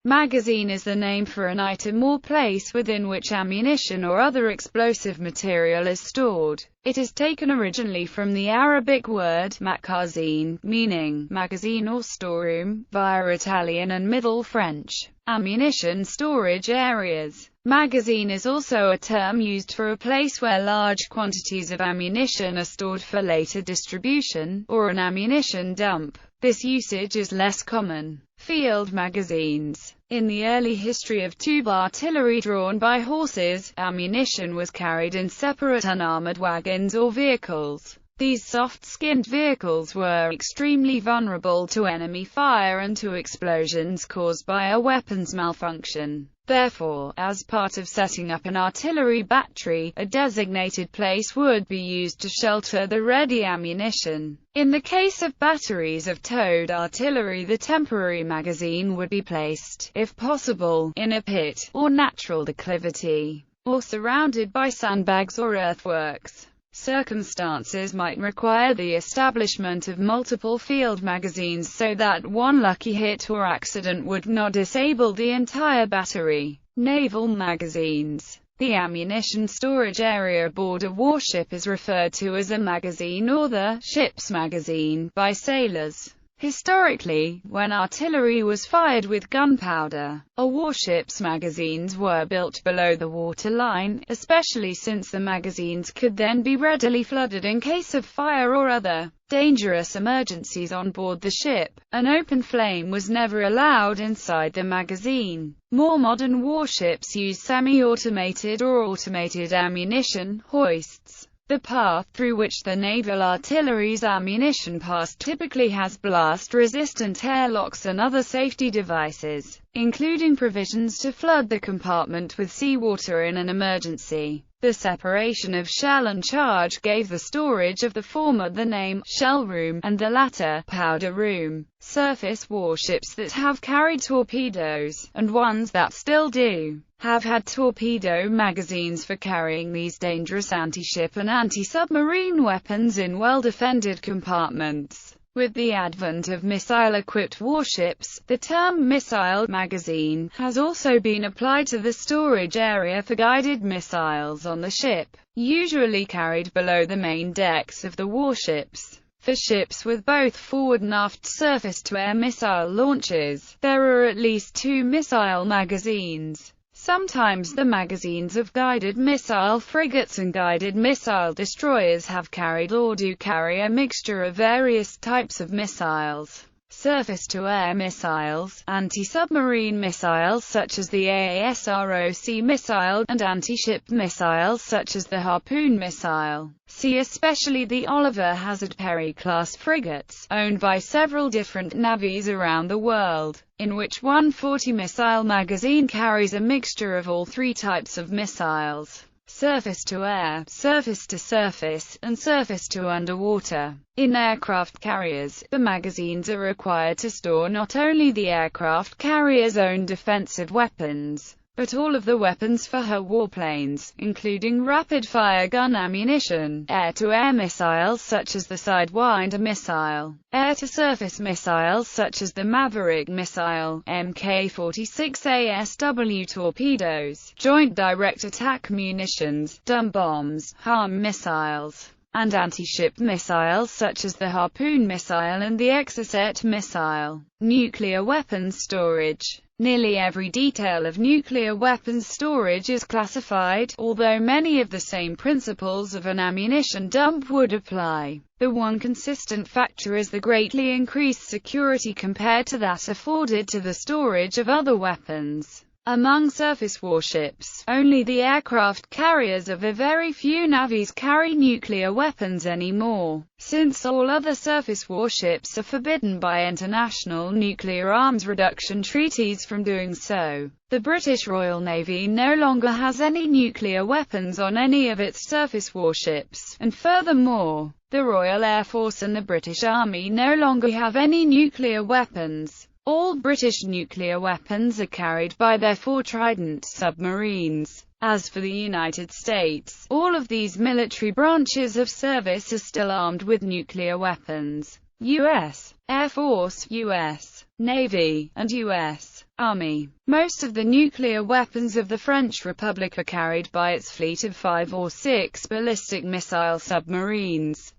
Magazine is the name for an item or place within which ammunition or other explosive material is stored. It is taken originally from the Arabic word makazin, meaning magazine or storeroom, via Italian and Middle French ammunition storage areas. Magazine is also a term used for a place where large quantities of ammunition are stored for later distribution, or an ammunition dump. This usage is less common. Field magazines. In the early history of tube artillery drawn by horses, ammunition was carried in separate unarmored wagons or vehicles. These soft-skinned vehicles were extremely vulnerable to enemy fire and to explosions caused by a weapon's malfunction. Therefore, as part of setting up an artillery battery, a designated place would be used to shelter the ready ammunition. In the case of batteries of towed artillery, the temporary magazine would be placed, if possible, in a pit, or natural declivity, or surrounded by sandbags or earthworks. Circumstances might require the establishment of multiple field magazines so that one lucky hit or accident would not disable the entire battery. Naval magazines. The ammunition storage area aboard a warship is referred to as a magazine or the ship's magazine by sailors. Historically, when artillery was fired with gunpowder, a warship's magazines were built below the waterline, especially since the magazines could then be readily flooded in case of fire or other dangerous emergencies on board the ship. An open flame was never allowed inside the magazine. More modern warships use semi-automated or automated ammunition hoists. The path through which the naval artillery's ammunition passed typically has blast-resistant airlocks and other safety devices, including provisions to flood the compartment with seawater in an emergency. The separation of shell and charge gave the storage of the former the name shell room, and the latter powder room. Surface warships that have carried torpedoes, and ones that still do, have had torpedo magazines for carrying these dangerous anti-ship and anti-submarine weapons in well-defended compartments. With the advent of missile-equipped warships, the term missile magazine has also been applied to the storage area for guided missiles on the ship, usually carried below the main decks of the warships. For ships with both forward and aft surface-to-air missile launches, there are at least 2 missile magazines. Sometimes the magazines of guided missile frigates and guided missile destroyers have carried or do carry a mixture of various types of missiles. Surface-to-air missiles, anti-submarine missiles such as the AASROC missile, and anti-ship missiles such as the Harpoon missile. See especially the Oliver Hazard Perry-class frigates, owned by several different navies around the world, in which one 40 missile magazine carries a mixture of all 3 types of missiles: surface-to-air, surface-to-surface, and surface-to-underwater. In aircraft carriers, the magazines are required to store not only the aircraft carrier's own defensive weapons, but all of the weapons for her warplanes, including rapid-fire gun ammunition, air-to-air missiles such as the Sidewinder missile, air-to-surface missiles such as the Maverick missile, Mk-46 torpedoes, joint direct attack munitions, dumb bombs, HARM missiles, and anti-ship missiles such as the Harpoon missile and the Exocet missile. Nuclear weapons storage. Nearly every detail of nuclear weapons storage is classified, although many of the same principles of an ammunition dump would apply. The one consistent factor is the greatly increased security compared to that afforded to the storage of other weapons. Among surface warships, only the aircraft carriers of a very few navies carry nuclear weapons anymore, since all other surface warships are forbidden by international nuclear arms reduction treaties from doing so. The British Royal Navy no longer has any nuclear weapons on any of its surface warships, and furthermore, the Royal Air Force and the British Army no longer have any nuclear weapons. All British nuclear weapons are carried by their 4 Trident submarines. As for the United States, all of these military branches of service are still armed with nuclear weapons. U.S. Air Force, U.S. Navy, and U.S. Army. Most of the nuclear weapons of the French Republic are carried by its fleet of 5 or 6 ballistic missile submarines.